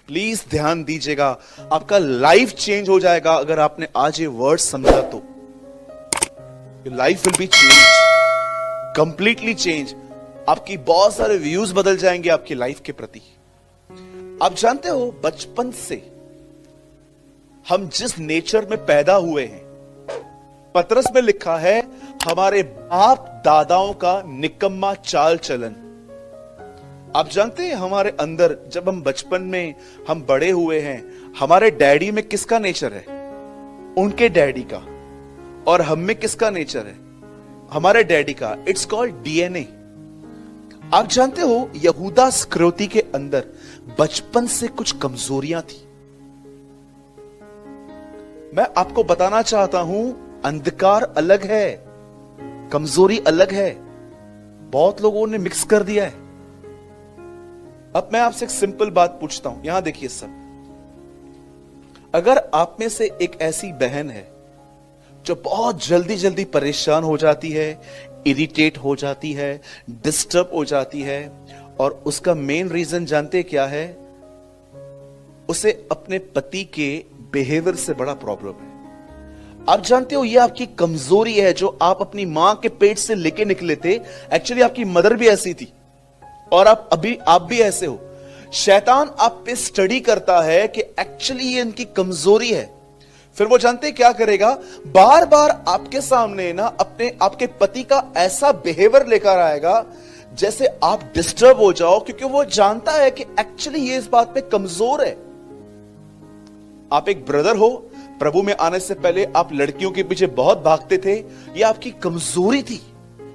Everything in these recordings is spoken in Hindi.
प्लीज ध्यान दीजिएगा, आपका लाइफ चेंज हो जाएगा अगर आपने आज ये वर्ड समझा तो। Life will be change, completely change. आपकी बहुत सारे व्यूज बदल जाएंगे आपकी लाइफ के प्रति। आप जानते हो, बचपन से हम जिस नेचर में पैदा हुए हैं, पतरस में लिखा है हमारे बाप दादाओं का निकम्मा चाल चलन। आप जानते हैं हमारे अंदर जब हम बचपन में हम बड़े हुए हैं, हमारे डैडी में किसका नेचर है? उनके डैडी का। और हम में किसका नेचर है? हमारे डैडी का। It's called DNA. आप जानते हो यहूदा स्क्रोती के अंदर बचपन से कुछ कमजोरियां थी। मैं आपको बताना चाहता हूं, अंधकार अलग है, कमजोरी अलग है। बहुत लोगों ने मिक्स कर दिया है। अब मैं आपसे एक सिंपल बात पूछता हूं, यहां देखिए सब। अगर आप में से एक ऐसी बहन है जो बहुत जल्दी जल्दी परेशान हो जाती है, इरिटेट हो जाती है, डिस्टर्ब हो जाती है, और उसका मेन रीजन जानते क्या है? उसे अपने पति के बिहेवियर से बड़ा प्रॉब्लम है। आप जानते हो ये आपकी कमजोरी है जो आप अपनी मां के पेट से लेके निकले थे। एक्चुअली आपकी मदर भी ऐसी थी और आप भी ऐसे हो। शैतान आप पे स्टडी करता है कि एक्चुअली ये इनकी कमजोरी है। फिर वो जानते क्या करेगा? बार बार आपके सामने ना आपके पति का ऐसा बिहेवियर लेकर आएगा जैसे आप डिस्टर्ब हो जाओ, क्योंकि वो जानता है कि एक्चुअली ये इस बात पे कमजोर है। आप एक ब्रदर हो, प्रभु में आने से पहले आप लड़कियों के पीछे बहुत भागते थे। यह आपकी कमजोरी थी,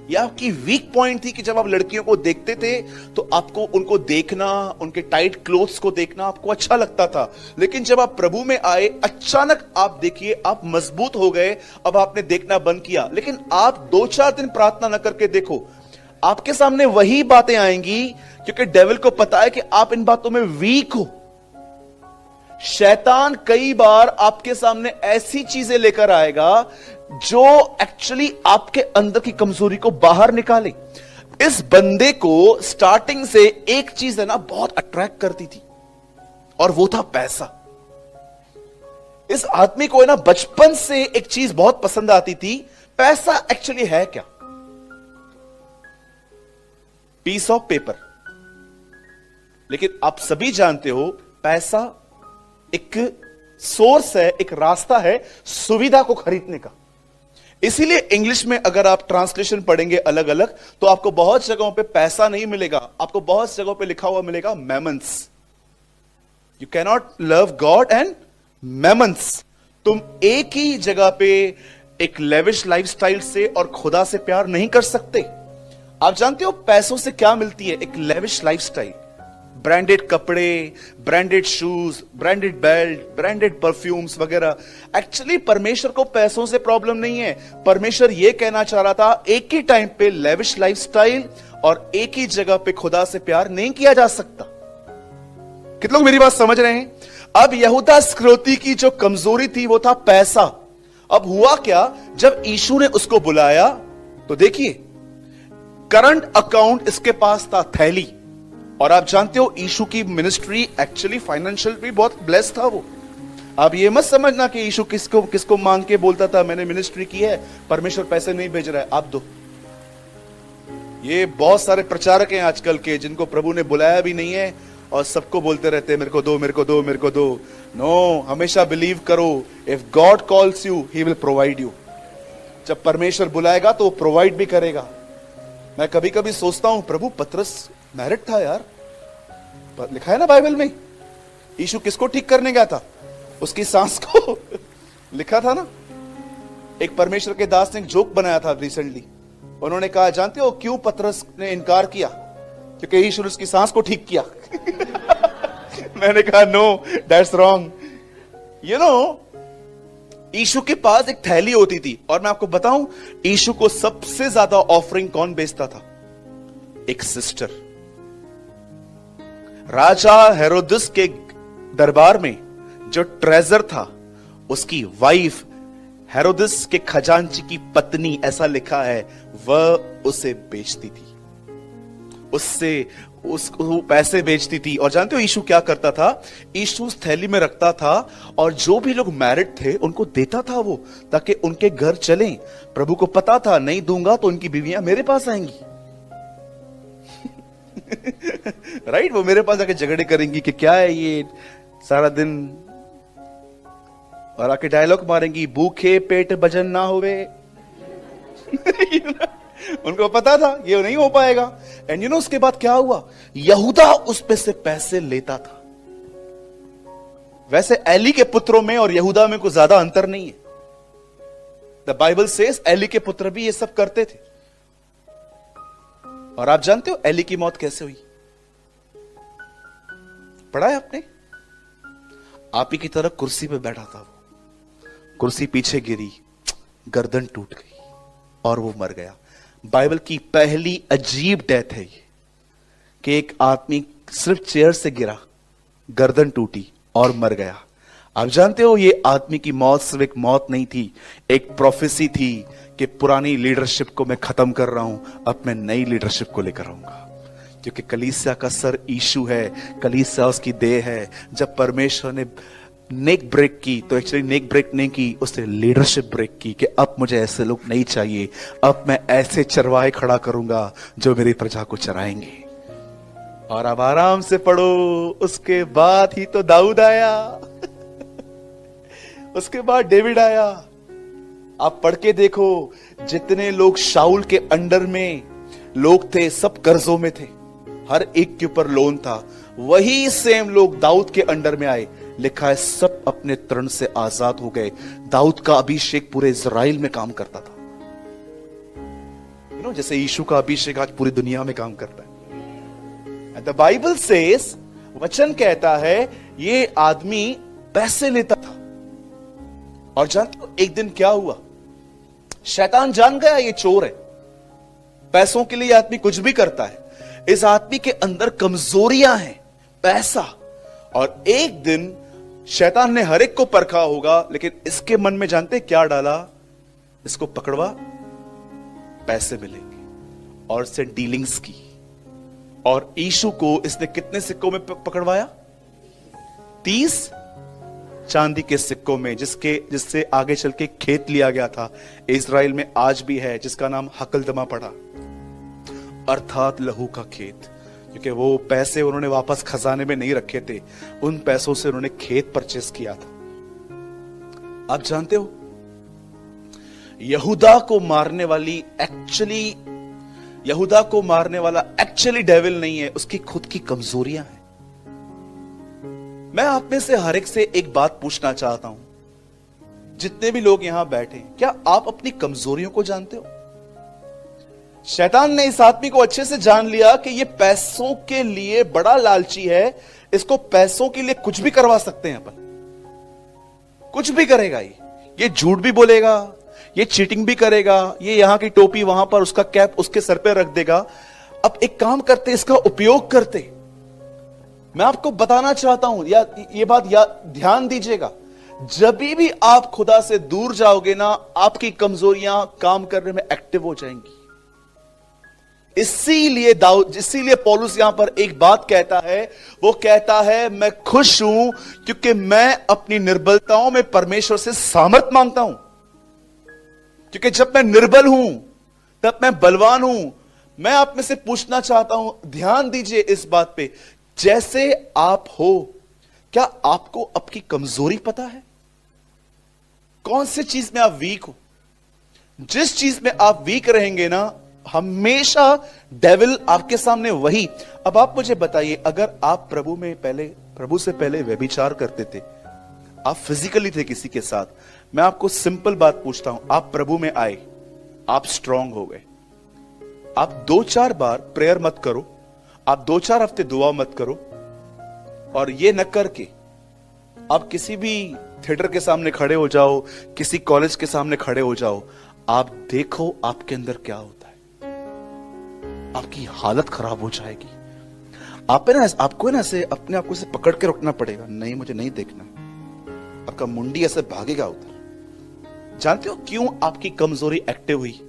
यह आपकी वीक पॉइंट थी कि जब आप लड़कियों को देखते थे तो आपको उनको देखना, उनके टाइट क्लोथ्स को देखना आपको अच्छा लगता था। लेकिन जब आप प्रभु में आए, अचानक आप देखिए आप मजबूत हो गए। अब आपने देखना बंद किया। लेकिन आप 2-4 दिन प्रार्थना न करके देखो, आपके सामने वही बातें आएंगी, क्योंकि डेविल को पता है कि आप इन बातों में वीक हो। शैतान कई बार आपके सामने ऐसी चीजें लेकर आएगा जो एक्चुअली आपके अंदर की कमजोरी को बाहर निकाले। इस बंदे को स्टार्टिंग से एक चीज है ना बहुत अट्रैक्ट करती थी, और वो था पैसा। इस आदमी को है ना बचपन से एक चीज बहुत पसंद आती थी। पैसा एक्चुअली है क्या? Piece of paper. लेकिन आप सभी जानते हो पैसा एक सोर्स है, एक रास्ता है सुविधा को खरीदने का। इसीलिए इंग्लिश में अगर आप ट्रांसलेशन पढ़ेंगे अलग अलग तो आपको बहुत जगहों पे पैसा नहीं मिलेगा, आपको बहुत जगहों पे लिखा हुआ मिलेगा mammons. You can not love God and mammons. तुम एक ही जगह पे एक लेविश लाइफस्टाइल से और खुदा से प्यार नहीं कर सकते। आप जानते हो पैसों से क्या मिलती है? एक लेविश लाइफस्टाइल, ब्रांडेड कपड़े, branded shoes, branded belt, branded perfumes वगैरह। एक्चुअली परमेश्वर को पैसों से प्रॉब्लम नहीं है। परमेश्वर यह कहना चाह रहा था एक ही टाइम पे लेविश लाइफस्टाइल और एक ही जगह पे खुदा से प्यार नहीं किया जा सकता। कितने लोग मेरी बात समझ रहे हैं? अब यहूदा स्क्रोती की जो कमजोरी थी वो था पैसा। अब हुआ क्या, जब यीशु ने उसको बुलाया तो देखिए करंट अकाउंट इसके पास था, थैली। और आप जानते हो यीशु की मिनिस्ट्री एक्चुअली फाइनेंशियल भी बहुत ब्लेस्ड था वो। आप ये मत समझना कि यीशु किसको मांग के बोलता था मैंने मिनिस्ट्री की है, परमेश्वर पैसे नहीं भेज रहा है, आप दो। ये बहुत सारे प्रचारक हैं आजकल के जिनको प्रभु ने बुलाया भी नहीं है और सबको बोलते रहते हैं मेरे को दो, मेरे को दो, मेरे को दो। नो, हमेशा बिलीव करो, if God calls you he will provide you. जब परमेश्वर बुलाएगा तो वो प्रोवाइड भी करेगा। मैं कभी कभी सोचता हूं प्रभु पतरस मैरिड था यार, लिखा है ना बाइबल में, यीशु किसको ठीक करने गया था? उसकी सांस को लिखा था ना। एक परमेश्वर के दास ने एक जोक बनाया था रिसेंटली। उन्होंने कहा जानते हो क्यों पतरस ने इनकार किया? क्योंकि यीशु ने उसकी सांस को ठीक किया। मैंने कहा no, that's wrong. You know, Yeshu के पास एक थैली होती थी, और मैं आपको बताऊं यीशु को सबसे ज्यादा ऑफरिंग कौन बेचता था? एक सिस्टर। राजा हेरोदस के दरबार में जो ट्रेजर था, उसकी वाइफ हेरोदस के खजांची की पत्नी, ऐसा लिखा है, वह उसे बेचती थी। उससे उसको पैसे बेचती थी। और जानते हो यीशु क्या करता था? यीशु उस थैली में रखता था और जो भी लोग मैरिड थे उनको देता था वो, ताकि उनके घर चलें। प्रभु को पता था नहीं दूंगा तो उनकी बीवियां मेरे पास आएंगी। राइट वो मेरे पास आके झगड़े करेंगी कि क्या है ये सारा दिन, और आके डायलॉग मारेंगी, भूखे पेट भजन ना होवे। उनको पता था ये नहीं हो पाएगा। एंड यू नो उसके बाद क्या हुआ? यहूदा उस पे से पैसे लेता था। वैसे एली के पुत्रों में और यहूदा में कोई ज्यादा अंतर नहीं है। द बाइबल सेज एली के पुत्र भी ये सब करते थे। और आप जानते हो एली की मौत कैसे हुई? पढ़ा है आपने? आप ही की तरह कुर्सी पे बैठा था वो, कुर्सी पीछे गिरी, गर्दन टूट गई और वो मर गया। बाइबल की पहली अजीब डेथ है ये, कि एक आदमी सिर्फ चेयर से गिरा, गर्दन टूटी और मर गया। आप जानते हो ये आदमी की मौत सिर्फ एक मौत नहीं थी, एक प्रोफेसी थी कि पुरानी लीडरशिप को मैं खत्म कर रहा हूं, अब मैं नई लीडरशिप को लेकर आऊंगा। क्योंकि कलीसिया का सर यीशु है, कलीसिया उसकी देह है। जब परमेश्वर ने नेक ब्रेक की तो एक्चुअली नेक ब्रेक नहीं की, उसने लीडरशिप ब्रेक की कि अब मुझे ऐसे लोग नहीं चाहिए, अब मैं ऐसे चरवाहे खड़ा करूंगा जो मेरी प्रजा को चराएंगे। और अब आराम से पढ़ो, उसके बाद ही तो दाऊद आया। उसके बाद डेविड आया। आप पढ़ के देखो, जितने लोग शाऊल के अंडर में लोग थे सब कर्जों में थे, हर एक के ऊपर लोन था। वही सेम लोग दाऊद के अंडर में आए, लिखा है सब अपने तृण से आजाद हो गए। दाऊद का अभिषेक पूरे इजराइल में काम करता था। जैसे यीशु का अभिषेक आज पूरी दुनिया में काम करता है। द बाइबल सेज, वचन कहता है ये आदमी पैसे लेता था। और जानते हो एक दिन क्या हुआ? शैतान जान गया ये चोर है, पैसों के लिए आदमी कुछ भी करता है। इस आदमी के अंदर कमजोरियां हैं, पैसा। और एक दिन शैतान ने हर एक को परखा होगा, लेकिन इसके मन में जानते क्या डाला? इसको पकड़वा, पैसे मिलेंगे। और इससे डीलिंग्स की। और यीशु को इसने कितने सिक्कों में पकड़वाया? 30 चांदी के सिक्कों में, जिससे आगे चल के खेत लिया गया था। इजराइल में आज भी है, जिसका नाम हकलदमा पड़ा, अर्थात लहू का खेत। क्योंकि वो पैसे उन्होंने वापस खजाने में नहीं रखे थे, उन पैसों से उन्होंने खेत परचेस किया था। आप जानते हो यहूदा को मारने वाला एक्चुअली डेविल नहीं है, उसकी खुद की कमजोरियां हैं। मैं आप में से हर एक से एक बात पूछना चाहता हूं, जितने भी लोग यहां बैठे, क्या आप अपनी कमजोरियों को जानते हो? शैतान ने इस आदमी को अच्छे से जान लिया कि ये पैसों के लिए बड़ा लालची है, इसको पैसों के लिए कुछ भी करवा सकते हैं अपन, कुछ भी करेगा ये झूठ भी बोलेगा, ये चीटिंग भी करेगा, ये यहां की टोपी वहां पर उसका कैप उसके सर पे रख देगा। अब एक काम करते, इसका उपयोग करते। मैं आपको बताना चाहता हूं, या ये बात ध्यान दीजिएगा, जब भी आप खुदा से दूर जाओगे ना, आपकी कमजोरियां काम करने में एक्टिव हो जाएंगी। इसीलिए पौलुस यहां पर एक बात कहता है, वो कहता है मैं खुश हूं क्योंकि मैं अपनी निर्बलताओं में परमेश्वर से सामर्थ मांगता हूं। क्योंकि जब मैं निर्बल हूं तब मैं बलवान हूं। मैं आप में से पूछना चाहता हूं, ध्यान दीजिए इस बात पे, जैसे आप हो, क्या आपको आपकी कमजोरी पता है? कौन सी चीज में आप वीक हो? जिस चीज में आप वीक रहेंगे ना, हमेशा डेविल आपके सामने वही। अब आप मुझे बताइए, अगर आप प्रभु से पहले व्यभिचार करते थे, आप फिजिकली थे किसी के साथ, मैं आपको सिंपल बात पूछता हूं, आप प्रभु में आए, आप स्ट्रांग हो गए, आप 2-4 बार प्रेयर मत करो, आप 2-4 हफ्ते दुआ मत करो, और ये न करके आप किसी भी थिएटर के सामने खड़े हो जाओ, किसी कॉलेज के सामने खड़े हो जाओ, आप देखो आपके अंदर क्या होता है। आपकी हालत खराब हो जाएगी। आपको ना ऐसे अपने आप को से पकड़ के रखना पड़ेगा, नहीं मुझे नहीं देखना। आपका मुंडी ऐसे भागेगा उधर। जानते हो क्यों आपकी कमजोरी एक्टिव हुई?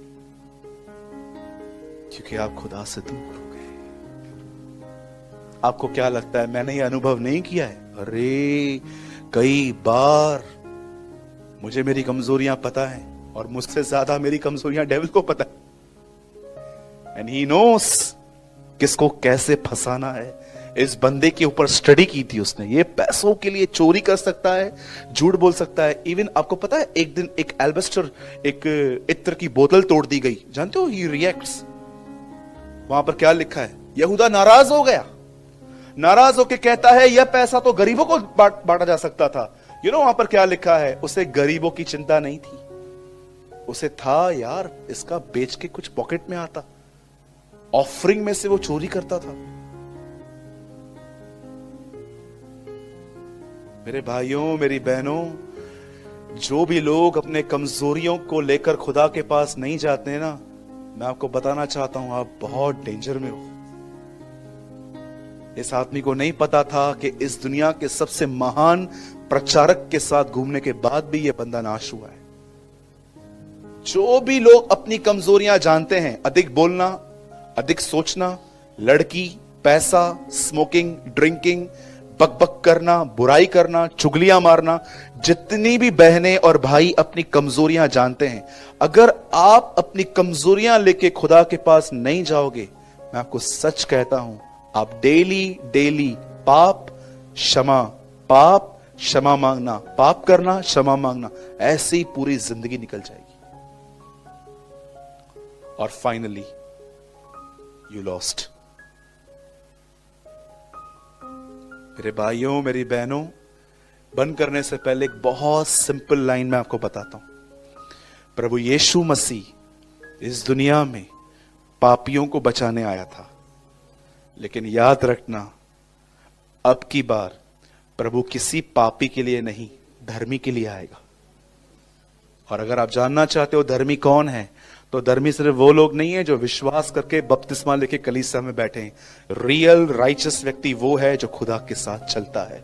क्योंकि आप खुदा से दूर हो गए। आपको क्या लगता है मैंने ये अनुभव नहीं किया है? अरे कई बार मुझे मेरी कमजोरियां पता है, और मुझसे ज्यादा मेरी कमजोरियां डेविल को पता है। एंड ही नोस किसको कैसे फंसाना है। इस बंदे के ऊपर स्टडी की थी उसने। ये पैसों के लिए चोरी कर सकता है, झूठ बोल सकता है। इवन आपको पता है एक दिन एक एल्बेस्टर, एक इत्र की बोतल तोड़ दी गई, जानते हो? ही रिएक्ट्स। वहां पर क्या लिखा है? यहूदा नाराज हो गया, नाराज होकर कहता है यह पैसा तो गरीबों को बांटा जा सकता था। वहां पर क्या लिखा है? उसे गरीबों की चिंता नहीं थी, उसे था यार इसका बेच के कुछ पॉकेट में आता, ऑफरिंग में से वो चोरी करता था। मेरे भाइयों, मेरी बहनों, जो भी लोग अपने कमजोरियों को लेकर खुदा के पास नहीं जाते हैं ना, मैं आपको बताना चाहता हूं आप बहुत डेंजर में हो। इस आदमी को नहीं पता था कि इस दुनिया के सबसे महान प्रचारक के साथ घूमने के बाद भी यह बंदा नाश हुआ है। जो भी लोग अपनी कमजोरियां जानते हैं, अधिक बोलना, अधिक सोचना, लड़की, पैसा, स्मोकिंग, ड्रिंकिंग, बकबक करना, बुराई करना, चुगलियां मारना, जितनी भी बहनें और भाई अपनी कमजोरियां जानते हैं, अगर आप अपनी कमजोरियां लेके खुदा के पास नहीं जाओगे, मैं आपको सच कहता हूं, आप डेली डेली पाप क्षमा मांगना, पाप करना, क्षमा मांगना, ऐसे ही पूरी जिंदगी निकल जाएगी। और फाइनली यू लॉस्ट। मेरे भाइयों, मेरी बहनों, बंद करने से पहले एक बहुत सिंपल लाइन मैं आपको बताता हूं। प्रभु यीशु मसीह इस दुनिया में पापियों को बचाने आया था, लेकिन याद रखना, अब की बार प्रभु किसी पापी के लिए नहीं, धर्मी के लिए आएगा। और अगर आप जानना चाहते हो धर्मी कौन है, तो धर्मी सिर्फ वो लोग नहीं है जो विश्वास करके बपतिस्मा लेके कलीसिया में बैठे हैं। रियल राइचस व्यक्ति वो है जो खुदा के साथ चलता है।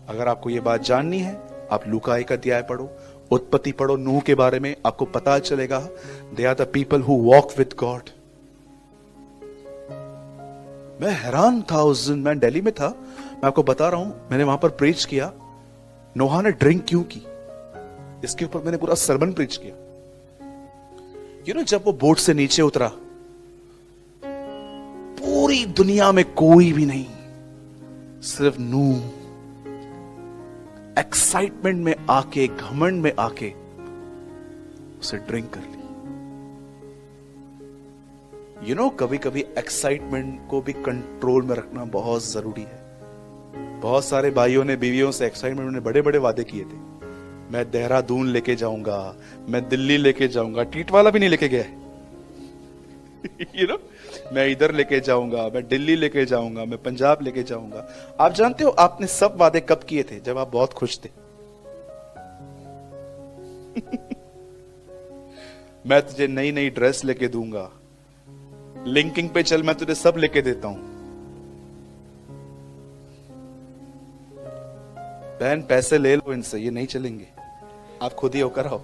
अगर आपको ये बात जाननी है, आप लूका 1 अध्याय पढ़ो, उत्पत्ति पढ़ो, नूह के बारे में, आपको पता चलेगा they are the people who walk with God. मैं हैरान था उस दिन, मैं दिल्ली में था, मैं आपको बता रहा हूं, मैंने वहां पर प्रीच किया, नोहा ने ड्रिंक क्यों की, इसके ऊपर मैंने पूरा सरमन प्रीच किया। जब वो बोट से नीचे उतरा, पूरी दुनिया में कोई भी नहीं, सिर्फ नूह एक्साइटमेंट में आके, घमंड में आके उसे ड्रिंक कर ली। कभी कभी एक्साइटमेंट को भी कंट्रोल में रखना बहुत जरूरी है। बहुत सारे भाइयों ने बीवियों से एक्साइटमेंट में बड़े बड़े वादे किए थे, मैं देहरादून लेके जाऊंगा, मैं दिल्ली लेके जाऊंगा, टीटवाला भी नहीं लेके गया मैं इधर लेके जाऊंगा, मैं दिल्ली लेके जाऊंगा, मैं पंजाब लेके जाऊंगा। आप जानते हो आपने सब वादे कब किए थे? जब आप बहुत खुश थे। मैं तुझे नई नई ड्रेस लेके दूंगा, लिंकिंग पे चल, मैं तुझे सब लेके देता हूं। बहन पैसे ले लो इनसे, ये नहीं चलेंगे, आप खुद ही होकर आओ।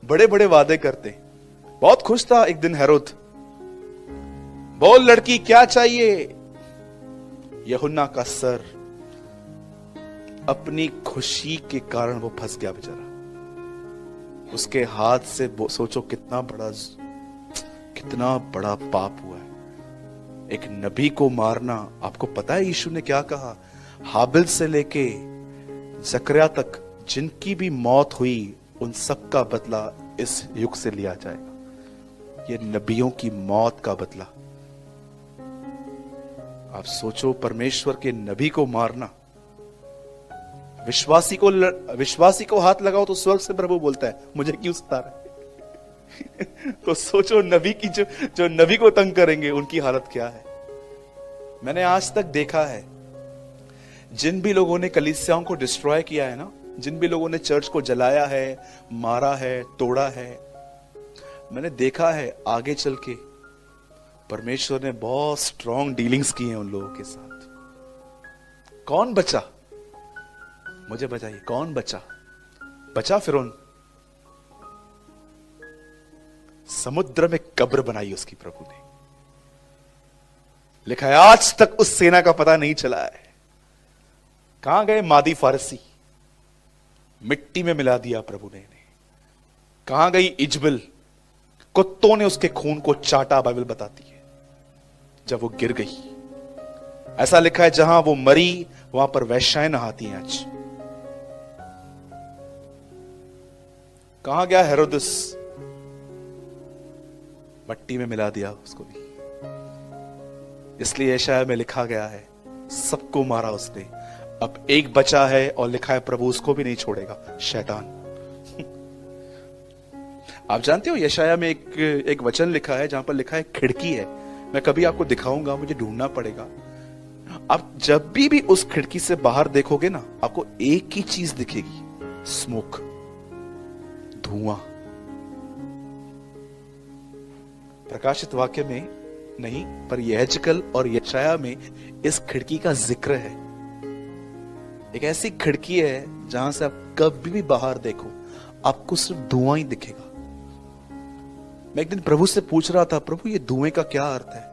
बड़े बड़े वादे करते। बहुत खुश था एक दिन हेरोद, बोल लड़की क्या चाहिए? यूहन्ना का सर। अपनी खुशी के कारण वो फंस गया बेचारा, उसके हाथ से सोचो कितना बड़ा पाप हुआ है। एक नबी को मारना। आपको पता है यीशु ने क्या कहा? हाबिल से लेके जकरिया तक जिनकी भी मौत हुई, उन सब का बदला इस युग से लिया जाएगा। ये नबियों की मौत का बदला। आप सोचो, परमेश्वर के नबी को मारना। विश्वासी को हाथ लगाओ तो स्वर्ग से प्रभु बोलता है मुझे क्यों सता रहा है? तो सोचो नबी की जो नबी को तंग करेंगे उनकी हालत क्या है। मैंने आज तक देखा है, जिन भी लोगों ने कलीसियाओं को डिस्ट्रॉय किया है ना, जिन भी लोगों ने चर्च को जलाया है, मारा है, तोड़ा है, मैंने देखा है आगे चल के परमेश्वर ने बहुत स्ट्रॉन्ग डीलिंग्स की हैं उन लोगों के साथ। कौन बचा? मुझे बताइए, कौन बचा? बचा फिरौन। समुद्र में कब्र बनाई उसकी प्रभु ने। लिखा है आज तक उस सेना का पता नहीं चला है। कहां गए मादी फारसी? मिट्टी में मिला दिया प्रभु ने इन्हें। कहां गई इजबल? कुत्तों ने उसके खून को चाटा, बाइबल बताती है, जब वो गिर गई। ऐसा लिखा है जहां वो मरी वहां पर वैश्याएं नहाती हैं आज। कहां गया हेरोदस? मट्टी में मिला दिया उसको भी। इसलिए यशायाह में लिखा गया है सबको मारा उसने, अब एक बचा है और लिखा है प्रभु उसको भी नहीं छोड़ेगा, शैतान। आप जानते हो यशायाह में एक वचन लिखा है जहां पर लिखा है खिड़की है। मैं कभी आपको दिखाऊंगा, मुझे ढूंढना पड़ेगा। आप जब भी उस खिड़की से बाहर देखोगे ना, आपको एक ही चीज दिखेगी, स्मोक, धुआं। प्रकाशित वाक्य में नहीं, पर यहेजकेल और यशायाह में इस खिड़की का जिक्र है। एक ऐसी खिड़की है जहां से आप कभी भी बाहर देखो आपको सिर्फ धुआं ही दिखेगा। मैं एक दिन प्रभु से पूछ रहा था, प्रभु ये धुएं का क्या अर्थ है?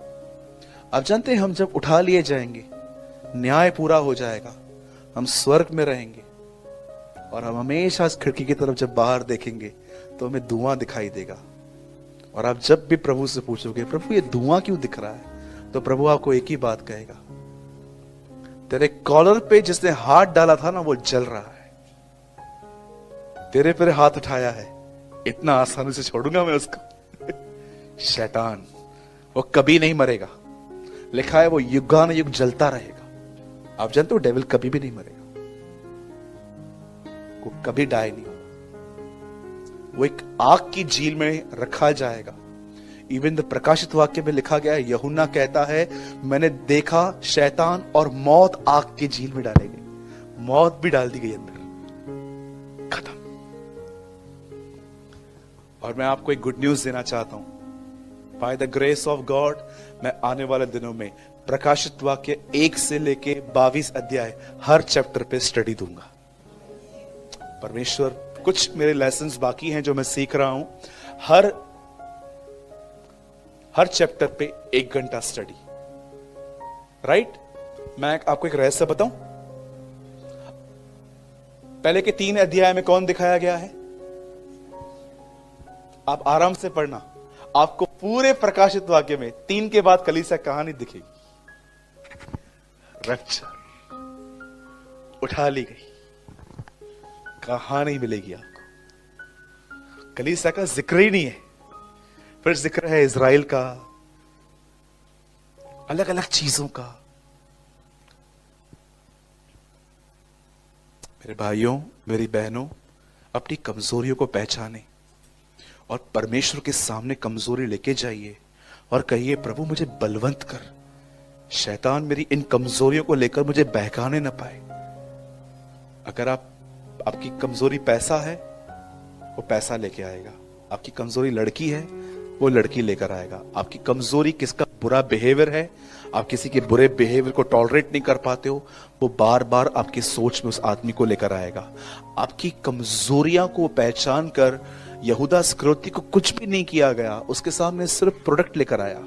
आप जानते हैं हम जब उठा लिए जाएंगे, न्याय पूरा हो जाएगा, हम स्वर्ग में रहेंगे और हम हमेशा इस खिड़की की तरफ जब बाहर देखेंगे तो हमें धुआं दिखाई देगा। और आप जब भी प्रभु से पूछोगे प्रभु ये धुआं क्यों दिख रहा है, तो प्रभु आपको एक ही बात कहेगा, तेरे कॉलर पे जिसने हाथ डाला था ना वो जल रहा है, तेरे पर हाथ उठाया है, इतना आसानी से छोड़ूंगा मैं उसको? शैतान, वो कभी नहीं मरेगा। लिखा है वो युगानुयुग जलता रहेगा। आप जानते हो डेविल कभी भी नहीं मरेगा, वो कभी डाई नहीं होगा। वो एक आग की झील में रखा जाएगा। इवन द प्रकाशित वाक्य में लिखा गया है, यूहन्ना कहता है मैंने देखा शैतान और मौत आग की झील में डाले गए, मौत भी डाल दी गई अंदर, खत्म। और मैं आपको एक गुड न्यूज देना चाहता हूं, by the grace of God मैं आने वाले दिनों में प्रकाशित वाक्य 1 से लेके 22 अध्याय हर चैप्टर पे स्टडी दूंगा। परमेश्वर, कुछ मेरे लेसन्स बाकी हैं जो मैं सीख रहा हूं। हर चैप्टर पे 1 घंटा स्टडी, राइट? मैं आपको एक रहस्य बताऊं, पहले के 3 अध्याय में कौन दिखाया गया है? आप आराम से पढ़ना, आपको पूरे प्रकाशित वाक्य में 3 के बाद कलीसिया कहानी दिखेगी। रैप्चर, उठा ली गई, कहानी मिलेगी आपको। कलीसिया का जिक्र ही नहीं है। फिर जिक्र है इजराइल का, अलग अलग चीजों का। मेरे भाइयों, मेरी बहनों, अपनी कमजोरियों को पहचाने और परमेश्वर के सामने कमजोरी लेके जाइए और कहिए प्रभु मुझे बलवंत कर, शैतान मेरी इन कमजोरियों को लेकर मुझे बहकाने न पाए। अगर आपकी कमजोरी पैसा है, वो पैसा लेके आएगा। आपकी कमजोरी लड़की है, वो लड़की लेकर आएगा। आपकी कमजोरी किसका बुरा बिहेवियर है, आप किसी के बुरे बिहेवियर को टॉलरेट नहीं कर पाते हो, वो बार बार आपकी सोच में उस आदमी को लेकर आएगा। आपकी कमजोरियां को पहचान कर यहूदा इस्करियोती को कुछ भी नहीं किया गया, उसके सामने सिर्फ प्रोडक्ट लेकर आया।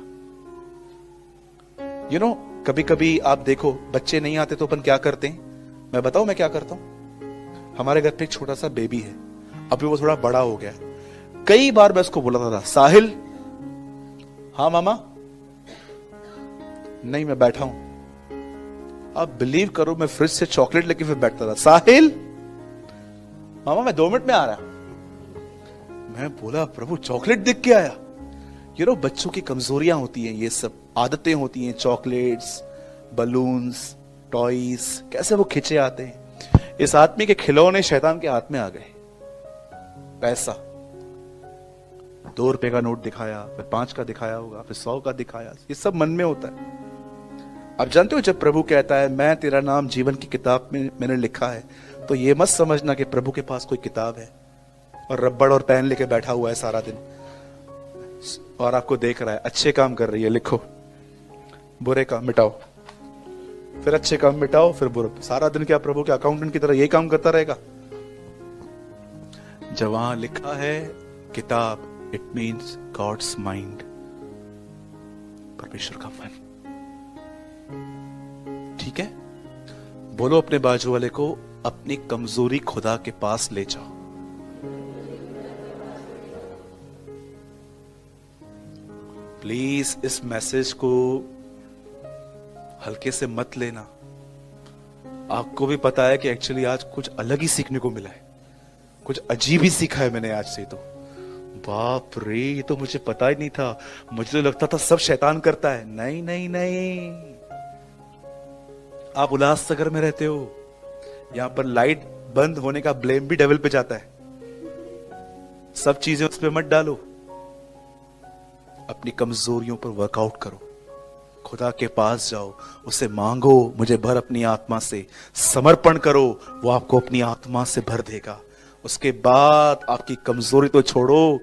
कभी कभी आप देखो बच्चे नहीं आते तो अपन क्या करते हैं, मैं बताऊं मैं क्या करता हूं। हमारे घर पे एक छोटा सा बेबी है, अभी वो थोड़ा बड़ा हो गया। कई बार मैं उसको बोला था, साहिल, हाँ मामा, नहीं मैं बैठा हूं। आप बिलीव करो मैं फ्रिज से चॉकलेट लेके फिर बैठता था, साहिल मामा मैं 2 मिनट में आ रहा। मैं बोला प्रभु चॉकलेट देख के आया। बच्चों की कमजोरियां होती हैं, ये सब आदतें होती हैं, चॉकलेट्स, बलून्स, टॉयज, कैसे वो खिंचे आते हैं। इस आदमी के खिलौने शैतान के हाथ में आ गए। पैसा, 2 रुपए का नोट दिखाया, फिर 5 का दिखाया होगा, फिर 100 का दिखाया, ये सब मन में होता है। आप जानते हो जब प्रभु कहता है मैं तेरा नाम जीवन की किताब में मैंने लिखा है, तो ये मत समझना कि प्रभु के पास कोई किताब है और रबड़ और पेन लेके बैठा हुआ है सारा दिन और आपको देख रहा है अच्छे काम कर रही है, लिखो, बुरे काम मिटाओ, फिर अच्छे काम मिटाओ, फिर बुरे। सारा दिन क्या प्रभु के अकाउंटेंट की तरह यही काम करता रहेगा? जब वहां लिखा है किताब, इट मीन्स गॉड्स माइंड, परमेश्वर का मन। ठीक है? बोलो अपने बाजू वाले को, अपनी कमजोरी खुदा के पास ले जाओ। प्लीज इस मैसेज को हल्के से मत लेना। आपको भी पता है कि एक्चुअली आज कुछ अलग ही सीखने को मिला है, कुछ अजीब ही सीखा है मैंने आज से। तो बाप रे, ये तो मुझे पता ही नहीं था। मुझे तो लगता था सब शैतान करता है। नहीं नहीं नहीं, आप उल्लासनगर में रहते हो, यहां पर लाइट बंद होने का ब्लेम भी डेविल पे जाता है। सब चीजें उस पर मत डालो, अपनी कमजोरियों पर वर्कआउट करो, खुदा के पास जाओ, उसे मांगो, मुझे भर अपनी आत्मा से, समर्पण करो, वो आपको अपनी आत्मा से भर देगा। उसके बाद आपकी कमजोरी तो छोड़ो।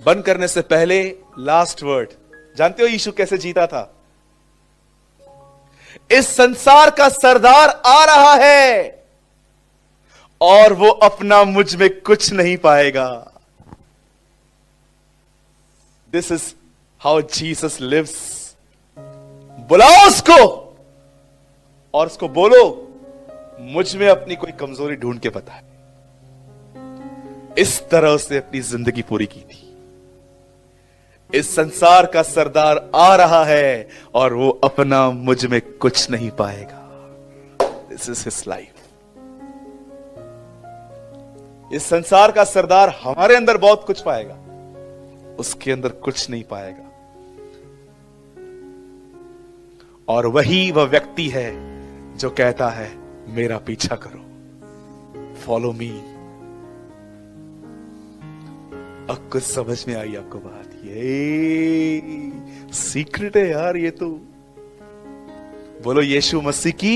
बंद करने से पहले लास्ट वर्ड, जानते हो यीशु कैसे जीता था? इस संसार का सरदार आ रहा है और वो अपना मुझ में कुछ नहीं पाएगा। This is how Jesus lives. बुलाओ उसको और उसको बोलो, मुझ में अपनी कोई कमजोरी ढूंढ के बता है। इस तरह उसने अपनी जिंदगी पूरी की थी। इस संसार का सरदार आ रहा है और वो अपना मुझ में कुछ नहीं पाएगा। This is his life. इस संसार का सरदार हमारे अंदर बहुत कुछ पाएगा, उसके अंदर कुछ नहीं पाएगा। और वही वह व्यक्ति है जो कहता है मेरा पीछा करो, फॉलो मी। अब कुछ समझ में आई आपको बात? ये सीक्रेट है यार ये तो। बोलो यीशु मसीह की